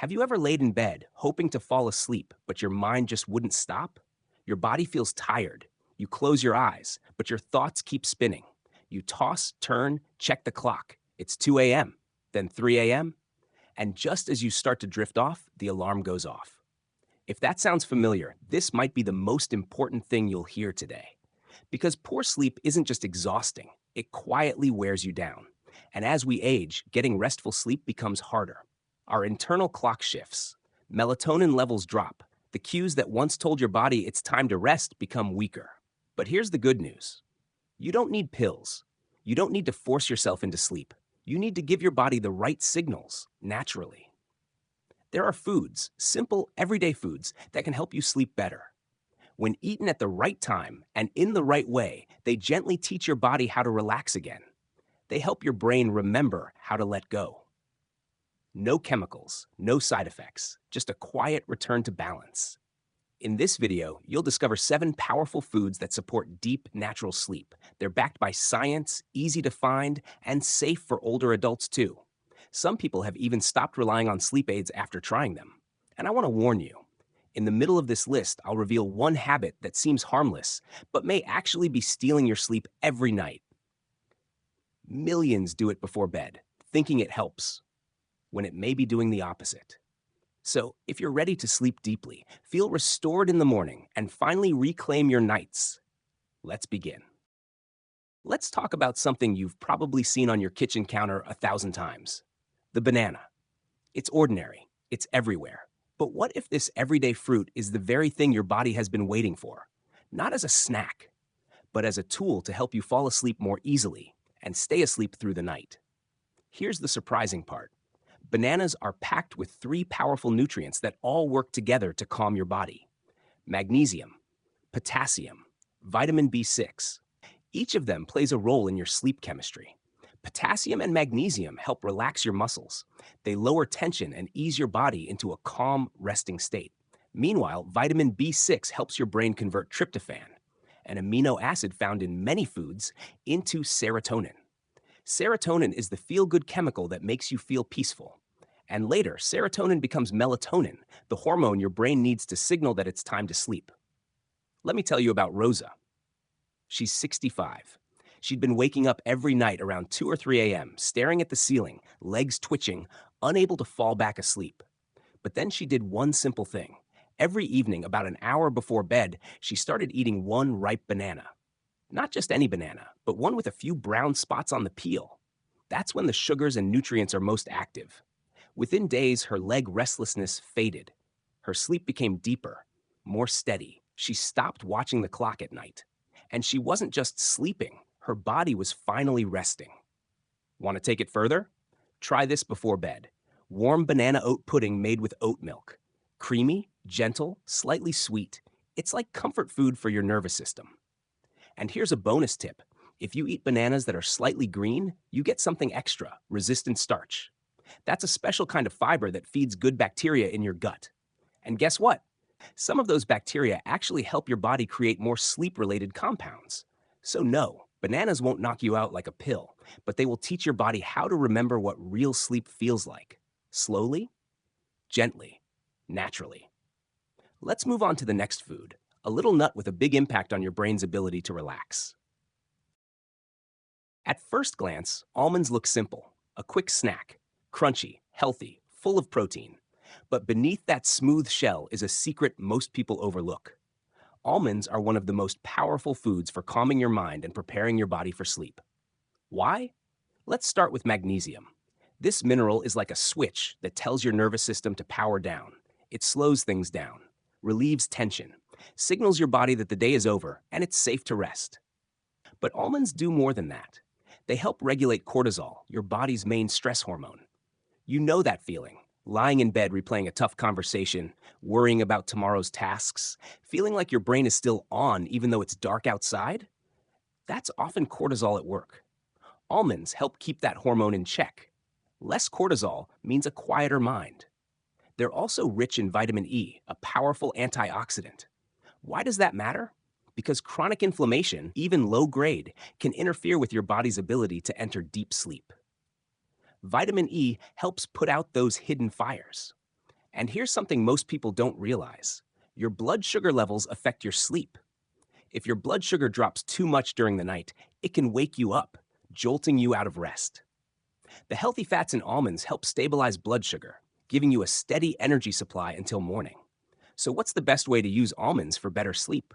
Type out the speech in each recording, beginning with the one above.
Have you ever laid in bed hoping to fall asleep, but your mind just wouldn't stop? Your body feels tired. You close your eyes, but your thoughts keep spinning. You toss, turn, check the clock. It's 2 a.m., then 3 a.m., and just as you start to drift off, the alarm goes off. If that sounds familiar, this might be the most important thing you'll hear today. Because poor sleep isn't just exhausting, it quietly wears you down. And as we age, getting restful sleep becomes harder. Our internal clock shifts. Melatonin levels drop. The cues that once told your body it's time to rest become weaker. But here's the good news. You don't need pills. You don't need to force yourself into sleep. You need to give your body the right signals naturally. There are foods, simple, everyday foods, that can help you sleep better. When eaten at the right time and in the right way, they gently teach your body how to relax again. They help your brain remember how to let go. No chemicals, no side effects, just a quiet return to balance. In this video, you'll discover 7 powerful foods that support deep, natural sleep. They're backed by science, easy to find, and safe for older adults too. Some people have even stopped relying on sleep aids after trying them. And I want to warn you, in the middle of this list, I'll reveal one habit that seems harmless, but may actually be stealing your sleep every night. Millions do it before bed, thinking it helps, when it may be doing the opposite. So, if you're ready to sleep deeply, feel restored in the morning, and finally reclaim your nights, let's begin. Let's talk about something you've probably seen on your kitchen counter 1,000 times. The banana. It's ordinary. It's everywhere. But what if this everyday fruit is the very thing your body has been waiting for? Not as a snack, but as a tool to help you fall asleep more easily and stay asleep through the night. Here's the surprising part. Bananas are packed with 3 powerful nutrients that all work together to calm your body. Magnesium, potassium, vitamin B6. Each of them plays a role in your sleep chemistry. Potassium and magnesium help relax your muscles. They lower tension and ease your body into a calm, resting state. Meanwhile, vitamin B6 helps your brain convert tryptophan, an amino acid found in many foods, into serotonin. Serotonin is the feel-good chemical that makes you feel peaceful. And later, serotonin becomes melatonin, the hormone your brain needs to signal that it's time to sleep. Let me tell you about Rosa. She's 65. She'd been waking up every night around 2 or 3 a.m., staring at the ceiling, legs twitching, unable to fall back asleep. But then she did one simple thing. Every evening, about an hour before bed, she started eating one ripe banana. Not just any banana, but one with a few brown spots on the peel. That's when the sugars and nutrients are most active. Within days, her leg restlessness faded. Her sleep became deeper, more steady. She stopped watching the clock at night. And she wasn't just sleeping, her body was finally resting. Want to take it further? Try this before bed. Warm banana oat pudding made with oat milk. Creamy, gentle, slightly sweet. It's like comfort food for your nervous system. And here's a bonus tip. If you eat bananas that are slightly green, you get something extra, resistant starch. That's a special kind of fiber that feeds good bacteria in your gut. And guess what? Some of those bacteria actually help your body create more sleep-related compounds. So no, bananas won't knock you out like a pill, but they will teach your body how to remember what real sleep feels like. Slowly, gently, naturally. Let's move on to the next food, a little nut with a big impact on your brain's ability to relax. At first glance, almonds look simple, a quick snack, crunchy, healthy, full of protein. But beneath that smooth shell is a secret most people overlook. Almonds are one of the most powerful foods for calming your mind and preparing your body for sleep. Why? Let's start with magnesium. This mineral is like a switch that tells your nervous system to power down. It slows things down, relieves tension, signals your body that the day is over and it's safe to rest. But almonds do more than that. They help regulate cortisol, your body's main stress hormone. You know that feeling, lying in bed replaying a tough conversation, worrying about tomorrow's tasks, feeling like your brain is still on even though it's dark outside? That's often cortisol at work. Almonds help keep that hormone in check. Less cortisol means a quieter mind. They're also rich in vitamin E, a powerful antioxidant. Why does that matter? Because chronic inflammation, even low grade, can interfere with your body's ability to enter deep sleep. Vitamin E helps put out those hidden fires. And here's something most people don't realize. Your blood sugar levels affect your sleep. If your blood sugar drops too much during the night, it can wake you up, jolting you out of rest. The healthy fats in almonds help stabilize blood sugar, giving you a steady energy supply until morning. So what's the best way to use almonds for better sleep?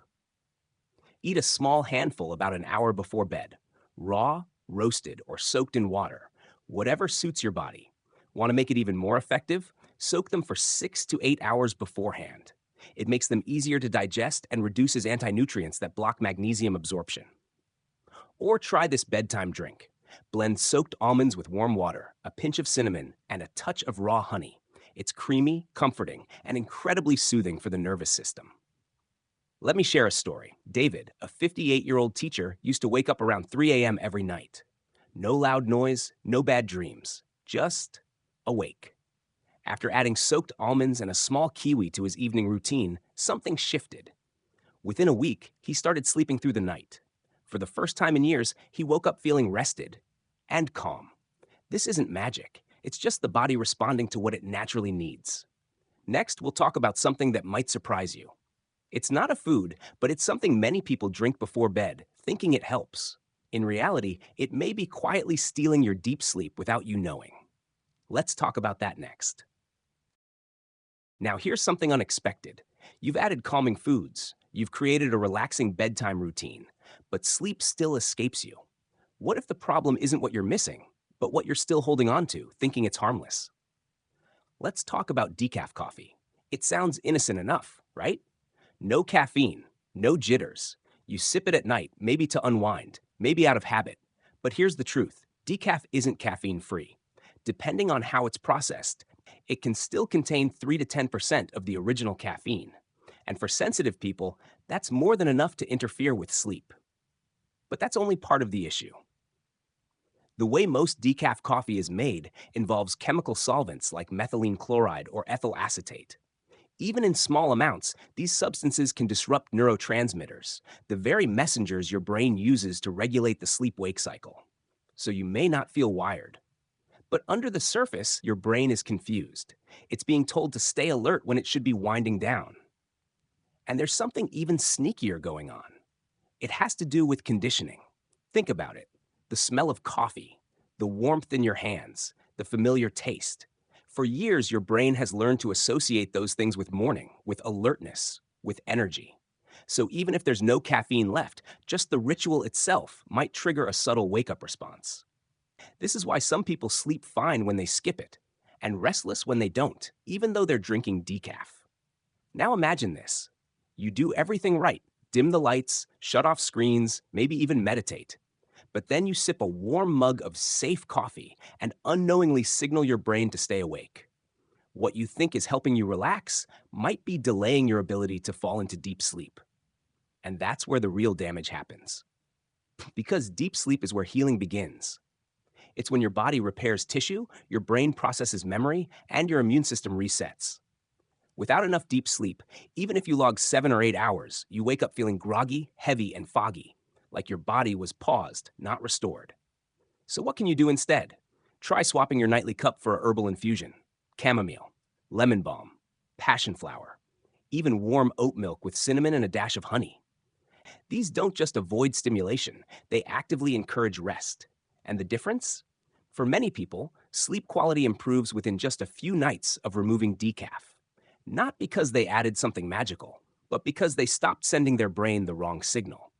Eat a small handful about an hour before bed, raw, roasted, or soaked in water, whatever suits your body. Want to make it even more effective? Soak them for 6 to 8 hours beforehand. It makes them easier to digest and reduces anti-nutrients that block magnesium absorption. Or try this bedtime drink. Blend soaked almonds with warm water, a pinch of cinnamon, and a touch of raw honey. It's creamy, comforting, and incredibly soothing for the nervous system. Let me share a story. David, a 58-year-old teacher, used to wake up around 3 a.m. every night. No loud noise, no bad dreams, just awake. After adding soaked almonds and a small kiwi to his evening routine, something shifted. Within a week, he started sleeping through the night. For the first time in years, he woke up feeling rested and calm. This isn't magic. It's just the body responding to what it naturally needs. Next, we'll talk about something that might surprise you. It's not a food, but it's something many people drink before bed, thinking it helps. In reality, it may be quietly stealing your deep sleep without you knowing. Let's talk about that next. Now, here's something unexpected. You've added calming foods. You've created a relaxing bedtime routine, but sleep still escapes you. What if the problem isn't what you're missing, but what you're still holding on to, thinking it's harmless? Let's talk about decaf coffee. It sounds innocent enough, right? No caffeine, no jitters. You sip it at night, maybe to unwind, maybe out of habit. But here's the truth. Decaf isn't caffeine-free. Depending on how it's processed, it can still contain 3 to 10% of the original caffeine. And for sensitive people, that's more than enough to interfere with sleep. But that's only part of the issue. The way most decaf coffee is made involves chemical solvents like methylene chloride or ethyl acetate. Even in small amounts, these substances can disrupt neurotransmitters, the very messengers your brain uses to regulate the sleep-wake cycle. So you may not feel wired. But under the surface, your brain is confused. It's being told to stay alert when it should be winding down. And there's something even sneakier going on. It has to do with conditioning. Think about it. The smell of coffee, the warmth in your hands, the familiar taste. For years, your brain has learned to associate those things with morning, with alertness, with energy. So even if there's no caffeine left, just the ritual itself might trigger a subtle wake-up response. This is why some people sleep fine when they skip it, and restless when they don't, even though they're drinking decaf. Now imagine this. You do everything right, dim the lights, shut off screens, maybe even meditate. But then you sip a warm mug of safe coffee and unknowingly signal your brain to stay awake. What you think is helping you relax might be delaying your ability to fall into deep sleep. And that's where the real damage happens. Because deep sleep is where healing begins. It's when your body repairs tissue, your brain processes memory, and your immune system resets. Without enough deep sleep, even if you log 7 or 8 hours, you wake up feeling groggy, heavy, and foggy, like your body was paused, not restored. So what can you do instead? Try swapping your nightly cup for a herbal infusion, chamomile, lemon balm, passion flower, even warm oat milk with cinnamon and a dash of honey. These don't just avoid stimulation, they actively encourage rest. And the difference? For many people, sleep quality improves within just a few nights of removing decaf. Not because they added something magical, but because they stopped sending their brain the wrong signal.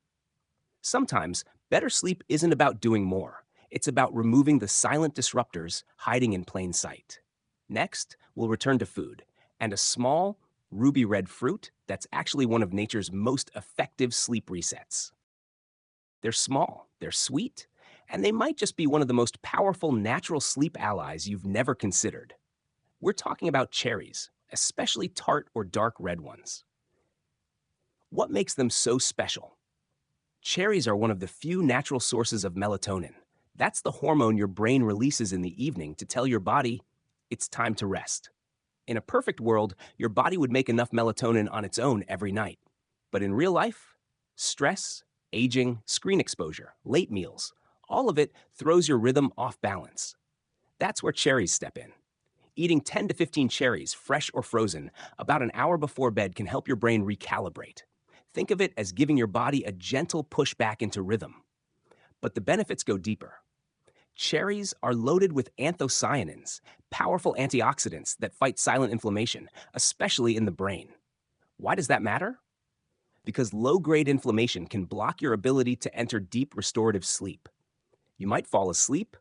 Sometimes, better sleep isn't about doing more. It's about removing the silent disruptors hiding in plain sight. Next, we'll return to food, and a small, ruby red fruit that's actually one of nature's most effective sleep resets. They're small, they're sweet, and they might just be one of the most powerful natural sleep allies you've never considered. We're talking about cherries, especially tart or dark red ones. What makes them so special? Cherries are one of the few natural sources of melatonin. That's the hormone your brain releases in the evening to tell your body it's time to rest. In a perfect world, your body would make enough melatonin on its own every night. But in real life, stress, aging, screen exposure, late meals, all of it throws your rhythm off balance. That's where cherries step in. Eating 10 to 15 cherries, fresh or frozen, about an hour before bed can help your brain recalibrate. Think of it as giving your body a gentle push back into rhythm. But the benefits go deeper. Cherries are loaded with anthocyanins, powerful antioxidants that fight silent inflammation, especially in the brain. Why does that matter? Because low-grade inflammation can block your ability to enter deep restorative sleep. You might fall asleep,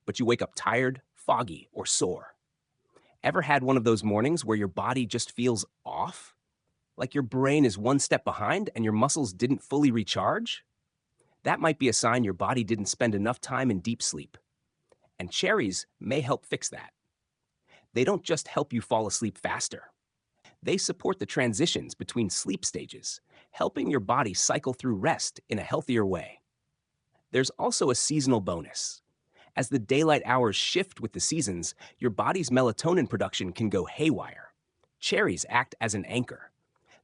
but you wake up tired, foggy, or sore. Ever had one of those mornings where your body just feels off? Like your brain is one step behind and your muscles didn't fully recharge? That might be a sign your body didn't spend enough time in deep sleep. And cherries may help fix that. They don't just help you fall asleep faster. They support the transitions between sleep stages, helping your body cycle through rest in a healthier way. There's also a seasonal bonus. As the daylight hours shift with the seasons, your body's melatonin production can go haywire. Cherries act as an anchor.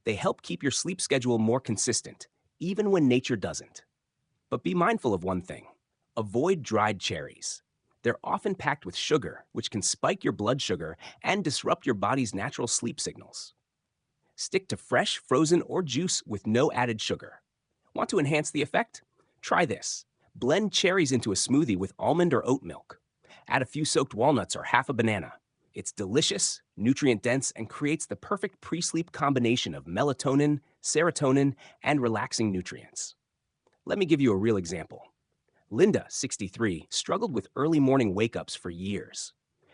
They help keep your sleep schedule more consistent, even when nature doesn't. But be mindful of one thing. Avoid dried cherries. They're often packed with sugar, which can spike your blood sugar and disrupt your body's natural sleep signals. Stick to fresh, frozen, or juice with no added sugar. Want to enhance the effect? Try this. Blend cherries into a smoothie with almond or oat milk. Add a few soaked walnuts or half a banana. It's delicious, nutrient-dense, and creates the perfect pre-sleep combination of melatonin, serotonin, and relaxing nutrients. Let me give you a real example. Linda, 63, struggled with early morning wake-ups for years.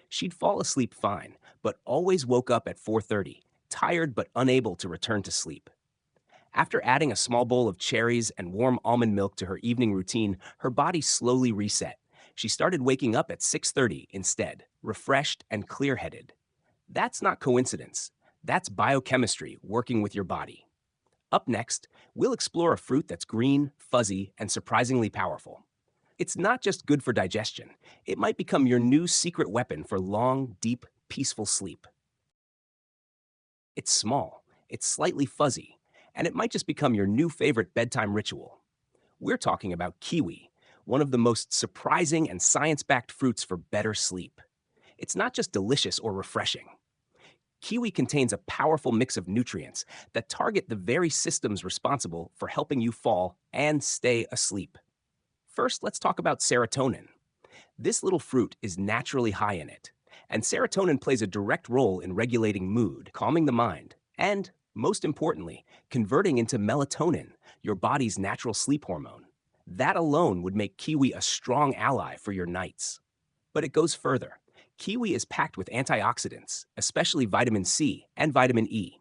She'd fall asleep fine, but always woke up at 4:30, tired but unable to return to sleep. After adding a small bowl of cherries and warm almond milk to her evening routine, her body slowly reset. She started waking up at 6:30 instead, refreshed and clear-headed. That's not coincidence. That's biochemistry working with your body. Up next, we'll explore a fruit that's green, fuzzy, and surprisingly powerful. It's not just good for digestion. It might become your new secret weapon for long, deep, peaceful sleep. It's small, it's slightly fuzzy, and it might just become your new favorite bedtime ritual. We're talking about kiwi, one of the most surprising and science-backed fruits for better sleep. It's not just delicious or refreshing. Kiwi contains a powerful mix of nutrients that target the very systems responsible for helping you fall and stay asleep. First, let's talk about serotonin. This little fruit is naturally high in it, and serotonin plays a direct role in regulating mood, calming the mind, and, most importantly, converting into melatonin, your body's natural sleep hormone. That alone would make kiwi a strong ally for your nights. But it goes further. Kiwi is packed with antioxidants, especially vitamin C and vitamin E.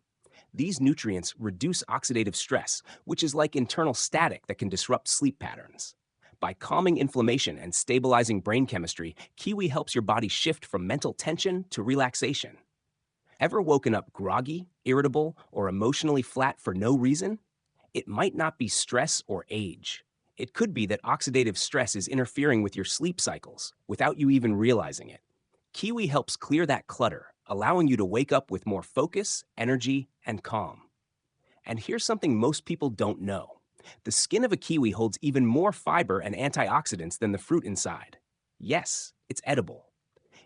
These nutrients reduce oxidative stress, which is like internal static that can disrupt sleep patterns. By calming inflammation and stabilizing brain chemistry, kiwi helps your body shift from mental tension to relaxation. Ever woken up groggy, irritable, or emotionally flat for no reason? It might not be stress or age. It could be that oxidative stress is interfering with your sleep cycles without you even realizing it. Kiwi helps clear that clutter, allowing you to wake up with more focus, energy, and calm. And here's something most people don't know. The skin of a kiwi holds even more fiber and antioxidants than the fruit inside. Yes, it's edible.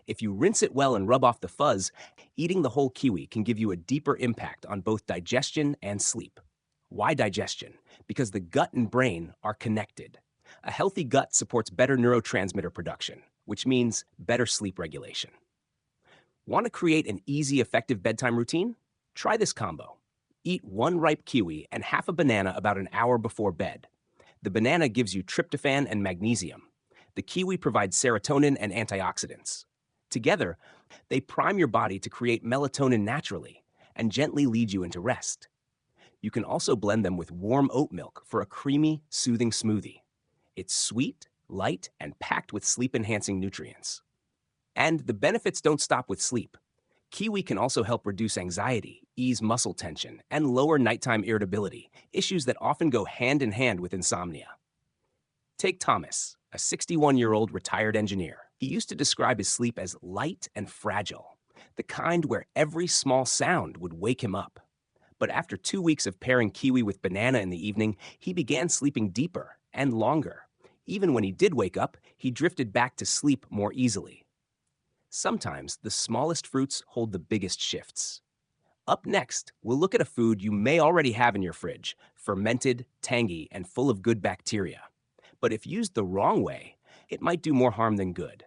If you rinse it well and rub off the fuzz, eating the whole kiwi can give you a deeper impact on both digestion and sleep. Why digestion? Because the gut and brain are connected. A healthy gut supports better neurotransmitter production, which means better sleep regulation. Want to create an easy, effective bedtime routine? Try this combo. Eat one ripe kiwi and half a banana about an hour before bed. The banana gives you tryptophan and magnesium. The kiwi provides serotonin and antioxidants. Together, they prime your body to create melatonin naturally and gently lead you into rest. You can also blend them with warm oat milk for a creamy, soothing smoothie. It's sweet, light, and packed with sleep-enhancing nutrients. And the benefits don't stop with sleep. Kiwi can also help reduce anxiety, ease muscle tension, and lower nighttime irritability, issues that often go hand in hand with insomnia. Take Thomas, a 61-year-old retired engineer. He used to describe his sleep as light and fragile, the kind where every small sound would wake him up. But after 2 weeks of pairing kiwi with banana in the evening, he began sleeping deeper and longer. Even when he did wake up, he drifted back to sleep more easily. Sometimes the smallest fruits hold the biggest shifts. Up next, we'll look at a food you may already have in your fridge, fermented, tangy, and full of good bacteria. But if used the wrong way, it might do more harm than good.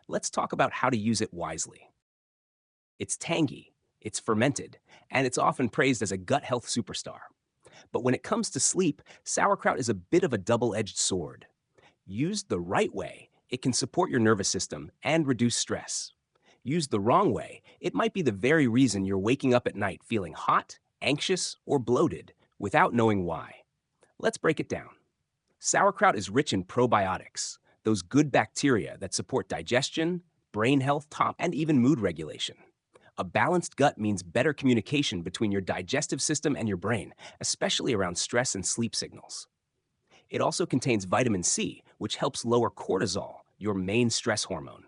Let's talk about how to use it wisely. It's tangy, it's fermented, and it's often praised as a gut health superstar. But when it comes to sleep, sauerkraut is a bit of a double-edged sword. Used the right way, it can support your nervous system and reduce stress. Used the wrong way, it might be the very reason you're waking up at night feeling hot, anxious, or bloated without knowing why. Let's break it down. Sauerkraut is rich in probiotics, those good bacteria that support digestion, brain health, and even mood regulation. A balanced gut means better communication between your digestive system and your brain, especially around stress and sleep signals. It also contains vitamin C, which helps lower cortisol, your main stress hormone.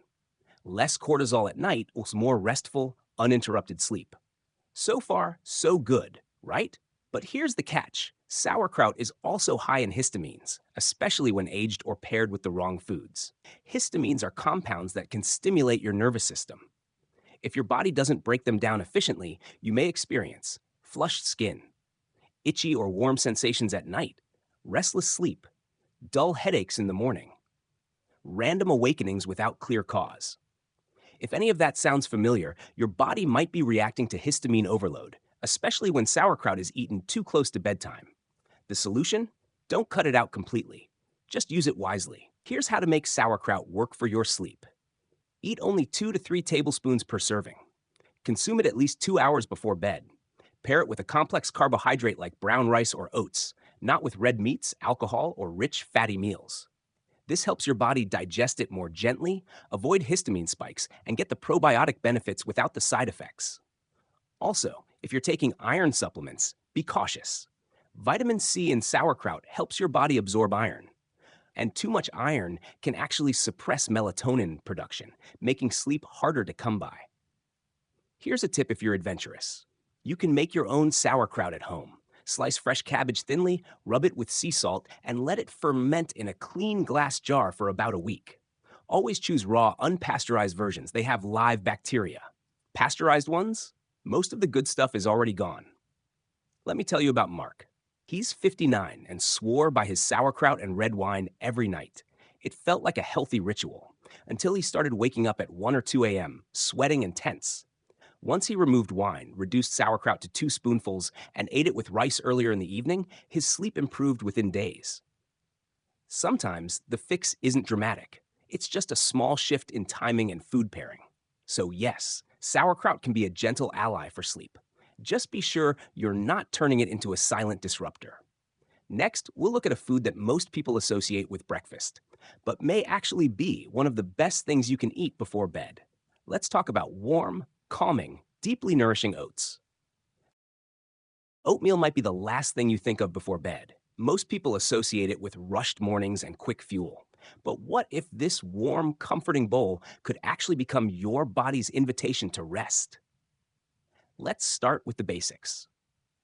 Less cortisol at night equals more restful, uninterrupted sleep. So far, so good, right? But here's the catch. Sauerkraut is also high in histamines, especially when aged or paired with the wrong foods. Histamines are compounds that can stimulate your nervous system. If your body doesn't break them down efficiently, you may experience flushed skin, itchy or warm sensations at night, restless sleep, dull headaches in the morning, random awakenings without clear cause. If any of that sounds familiar, your body might be reacting to histamine overload, especially when sauerkraut is eaten too close to bedtime. The solution? Don't cut it out completely. Just use it wisely. Here's how to make sauerkraut work for your sleep. Eat only 2 to 3 tablespoons per serving. Consume it at least 2 hours before bed. Pair it with a complex carbohydrate like brown rice or oats, not with red meats, alcohol, or rich, fatty meals. This helps your body digest it more gently, avoid histamine spikes, and get the probiotic benefits without the side effects. Also, if you're taking iron supplements, be cautious. Vitamin C in sauerkraut helps your body absorb iron. And too much iron can actually suppress melatonin production, making sleep harder to come by. Here's a tip if you're adventurous. You can make your own sauerkraut at home. Slice fresh cabbage thinly, rub it with sea salt, and let it ferment in a clean glass jar for about a week. Always choose raw, unpasteurized versions. They have live bacteria. Pasteurized ones? Most of the good stuff is already gone. Let me tell you about Mark. He's 59 and swore by his sauerkraut and red wine every night. It felt like a healthy ritual, until he started waking up at 1 or 2 a.m., sweating and tense. Once he removed wine, reduced sauerkraut to 2 spoonfuls, and ate it with rice earlier in the evening, his sleep improved within days. Sometimes the fix isn't dramatic. It's just a small shift in timing and food pairing. So yes, sauerkraut can be a gentle ally for sleep. Just be sure you're not turning it into a silent disruptor. Next, we'll look at a food that most people associate with breakfast, but may actually be one of the best things you can eat before bed. Let's talk about warm, calming, deeply nourishing oats. Oatmeal might be the last thing you think of before bed. Most people associate it with rushed mornings and quick fuel. But what if this warm, comforting bowl could actually become your body's invitation to rest? Let's start with the basics.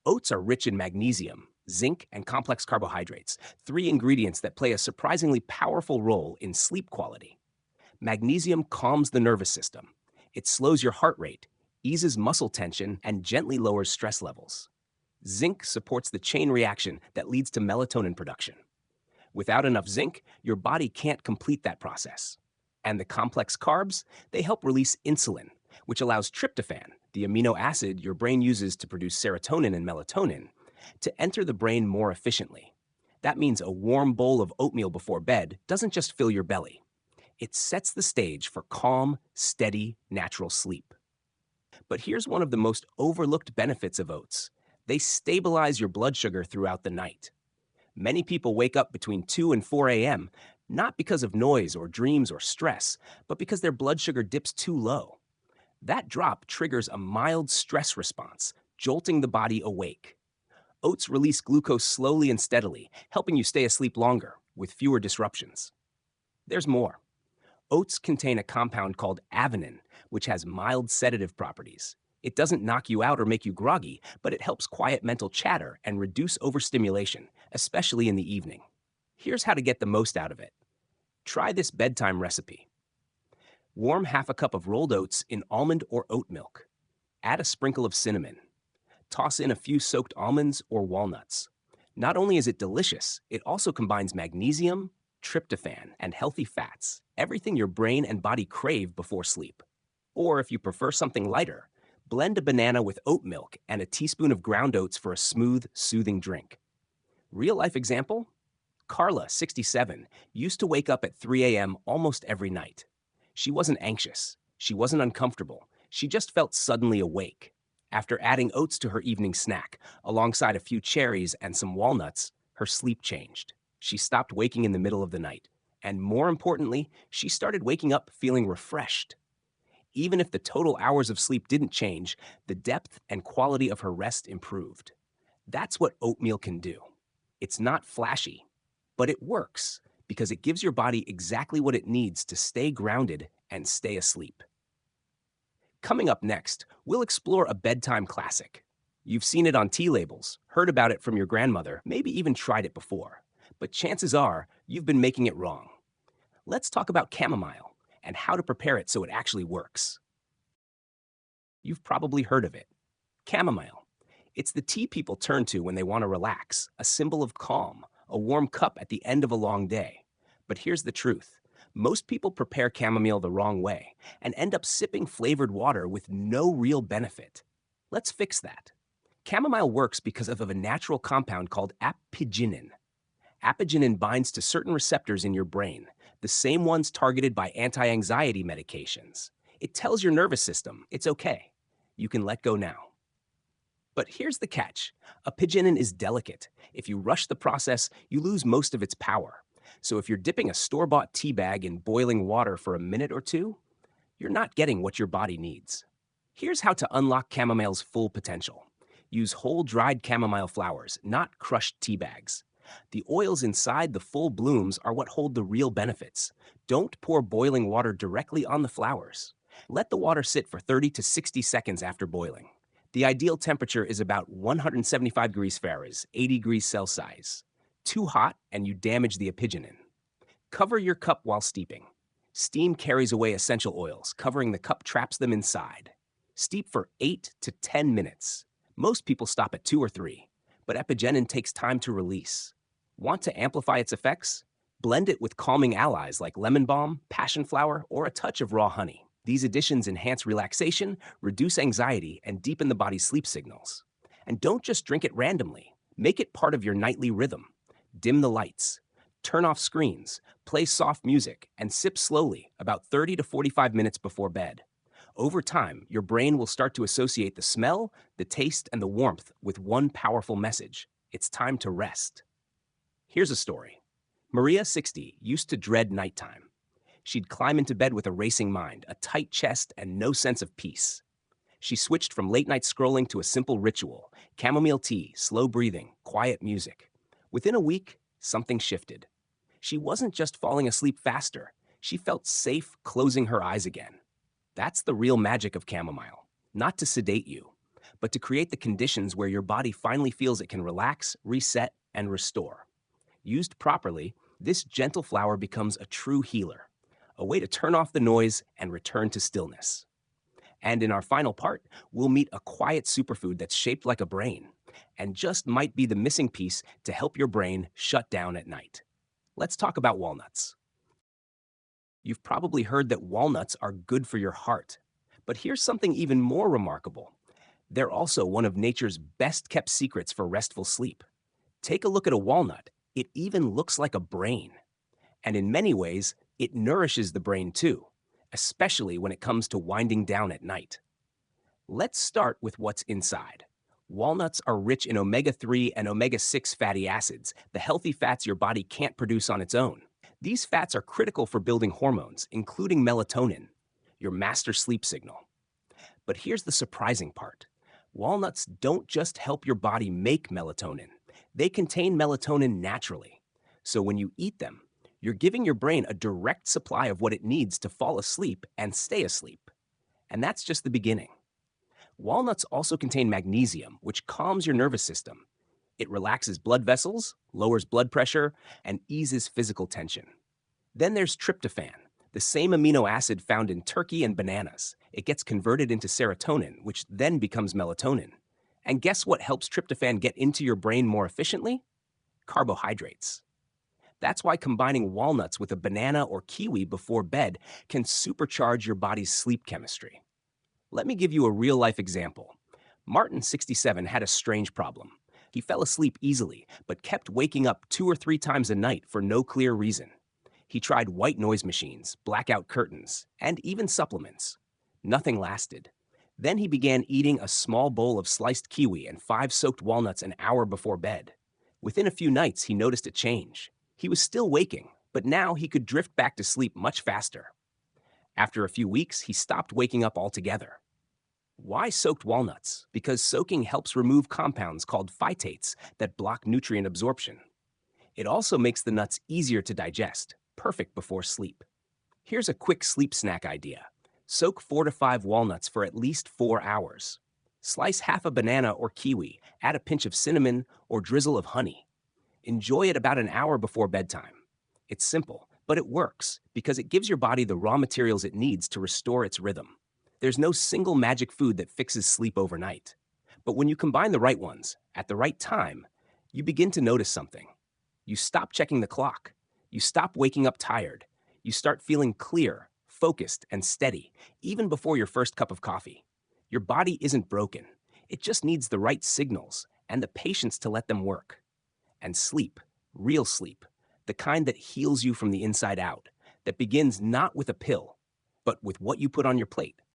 Oats are rich in magnesium, zinc, and complex carbohydrates, 3 ingredients that play a surprisingly powerful role in sleep quality. Magnesium calms the nervous system. It slows your heart rate, eases muscle tension, and gently lowers stress levels. Zinc supports the chain reaction that leads to melatonin production. Without enough zinc, your body can't complete that process. And the complex carbs, they help release insulin, which allows tryptophan, the amino acid your brain uses to produce serotonin and melatonin, to enter the brain more efficiently. That means a warm bowl of oatmeal before bed doesn't just fill your belly. It sets the stage for calm, steady, natural sleep. But here's one of the most overlooked benefits of oats. They stabilize your blood sugar throughout the night. Many people wake up between 2 and 4 a.m., not because of noise or dreams or stress, but because their blood sugar dips too low. That drop triggers a mild stress response, jolting the body awake. Oats release glucose slowly and steadily, helping you stay asleep longer, with fewer disruptions. There's more. Oats contain a compound called avenin, which has mild sedative properties. It doesn't knock you out or make you groggy, but it helps quiet mental chatter and reduce overstimulation, especially in the evening. Here's how to get the most out of it. Try this bedtime recipe. Warm half a cup of rolled oats in almond or oat milk. Add a sprinkle of cinnamon. Toss in a few soaked almonds or walnuts. Not only is it delicious, it also combines magnesium, tryptophan, and healthy fats, everything your brain and body crave before sleep. Or if you prefer something lighter, blend a banana with oat milk and a teaspoon of ground oats for a smooth, soothing drink. Real life example? Carla, 67, used to wake up at 3 a.m. almost every night. She wasn't anxious. She wasn't uncomfortable. She just felt suddenly awake. After adding oats to her evening snack, alongside a few cherries and some walnuts, her sleep changed. She stopped waking in the middle of the night. And more importantly, she started waking up feeling refreshed. Even if the total hours of sleep didn't change, the depth and quality of her rest improved. That's what oatmeal can do. It's not flashy, but it works because it gives your body exactly what it needs to stay grounded and stay asleep. Coming up next, we'll explore a bedtime classic. You've seen it on tea labels, heard about it from your grandmother, maybe even tried it before. But chances are you've been making it wrong. Let's talk about chamomile and how to prepare it so it actually works. You've probably heard of it. Chamomile. It's the tea people turn to when they want to relax, a symbol of calm, a warm cup at the end of a long day. But here's the truth. Most people prepare chamomile the wrong way and end up sipping flavored water with no real benefit. Let's fix that. Chamomile works because of a natural compound called apigenin. Apigenin binds to certain receptors in your brain, the same ones targeted by anti-anxiety medications. It tells your nervous system it's okay. You can let go now. But here's the catch. Apigenin is delicate. If you rush the process, you lose most of its power. So if you're dipping a store-bought tea bag in boiling water for a minute or two, you're not getting what your body needs. Here's how to unlock chamomile's full potential. Use whole dried chamomile flowers, not crushed tea bags. The oils inside the full blooms are what hold the real benefits. Don't pour boiling water directly on the flowers. Let the water sit for 30 to 60 seconds after boiling. The ideal temperature is about 175 degrees Fahrenheit, 80 degrees Celsius. Too hot and you damage the apigenin. Cover your cup while steeping. Steam carries away essential oils, covering the cup traps them inside. Steep for 8 to 10 minutes. Most people stop at 2 or 3, but apigenin takes time to release. Want to amplify its effects? Blend it with calming allies like lemon balm, passion flower, or a touch of raw honey. These additions enhance relaxation, reduce anxiety, and deepen the body's sleep signals. And don't just drink it randomly. Make it part of your nightly rhythm. Dim the lights. Turn off screens. Play soft music, and sip slowly, about 30 to 45 minutes before bed. Over time, your brain will start to associate the smell, the taste, and the warmth with one powerful message. It's time to rest. Here's a story. Maria, 60, used to dread nighttime. She'd climb into bed with a racing mind, a tight chest, and no sense of peace. She switched from late-night scrolling to a simple ritual: chamomile tea, slow breathing, quiet music. Within a week, something shifted. She wasn't just falling asleep faster. She felt safe closing her eyes again. That's the real magic of chamomile. Not to sedate you, but to create the conditions where your body finally feels it can relax, reset, and restore. Used properly, this gentle flower becomes a true healer, a way to turn off the noise and return to stillness. And in our final part, we'll meet a quiet superfood that's shaped like a brain and just might be the missing piece to help your brain shut down at night. Let's talk about walnuts. You've probably heard that walnuts are good for your heart. But here's something even more remarkable. They're also one of nature's best-kept secrets for restful sleep. Take a look at a walnut. It even looks like a brain. And in many ways, it nourishes the brain too, especially when it comes to winding down at night. Let's start with what's inside. Walnuts are rich in omega-3 and omega-6 fatty acids, the healthy fats your body can't produce on its own. These fats are critical for building hormones, including melatonin, your master sleep signal. But here's the surprising part. Walnuts don't just help your body make melatonin. They contain melatonin naturally. So when you eat them, you're giving your brain a direct supply of what it needs to fall asleep and stay asleep. And that's just the beginning. Walnuts also contain magnesium, which calms your nervous system. It relaxes blood vessels, lowers blood pressure, and eases physical tension. Then there's tryptophan, The same amino acid found in turkey and bananas. It gets converted into serotonin, which then becomes melatonin. And guess what helps tryptophan get into your brain more efficiently? Carbohydrates. That's why combining walnuts with a banana or kiwi before bed can supercharge your body's sleep chemistry. Let me give you a real life example. Martin, 67, had a strange problem. He fell asleep easily, but kept waking up 2 or 3 times a night for no clear reason. He tried white noise machines, blackout curtains, and even supplements. Nothing lasted. Then he began eating a small bowl of sliced kiwi and 5 soaked walnuts an hour before bed. Within a few nights, he noticed a change. He was still waking, but now he could drift back to sleep much faster. After a few weeks, he stopped waking up altogether. Why soaked walnuts? Because soaking helps remove compounds called phytates that block nutrient absorption. It also makes the nuts easier to digest, perfect before sleep. Here's a quick sleep snack idea. Soak 4 to 5 walnuts for at least 4 hours. Slice half a banana or kiwi, add a pinch of cinnamon or drizzle of honey. Enjoy it about an hour before bedtime. It's simple, but it works because it gives your body the raw materials it needs to restore its rhythm. There's no single magic food that fixes sleep overnight. But when you combine the right ones, at the right time, you begin to notice something. You stop checking the clock. You stop waking up tired. You start feeling clear, focused, and steady, even before your first cup of coffee. Your body isn't broken. It just needs the right signals and the patience to let them work. And sleep, real sleep, the kind that heals you from the inside out, that begins not with a pill, but with what you put on your plate.